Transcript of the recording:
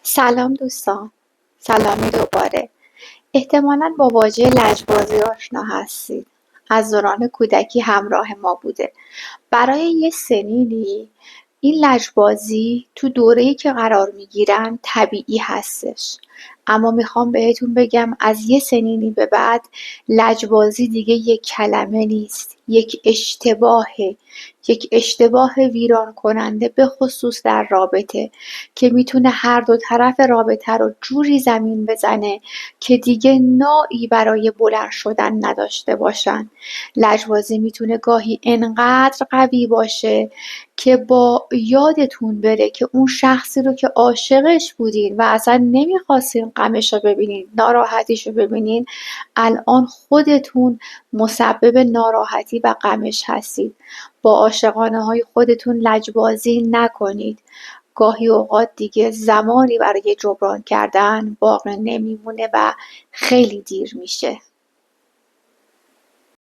سلام دوستان، سلامی دوباره. احتمالاً با واژه لجبازی آشنا هستید. از دوران کودکی همراه ما بوده. برای یه سنینی این لجبازی تو دوره‌ای که قرار میگیرن طبیعی هستش. اما میخوام بهتون بگم از یه سنینی به بعد لجبازی دیگه یک کلمه نیست، یک اشتباه ویران کننده، به خصوص در رابطه، که میتونه هر دو طرف رابطه رو جوری زمین بزنه که دیگه ناعی برای بلند شدن نداشته باشن. لجبازی میتونه گاهی انقدر قوی باشه که با یادتون بره که اون شخصی رو که عاشقش بودین و اصلا نمیخواستین غمش رو ببینین، ناراحتیش رو ببینین، الان خودتون مسبب ناراحتی و غمش هستید. با عاشقانه های خودتون لجبازی نکنید. گاهی اوقات دیگه زمانی برای جبران کردن باقی نمیمونه و خیلی دیر میشه.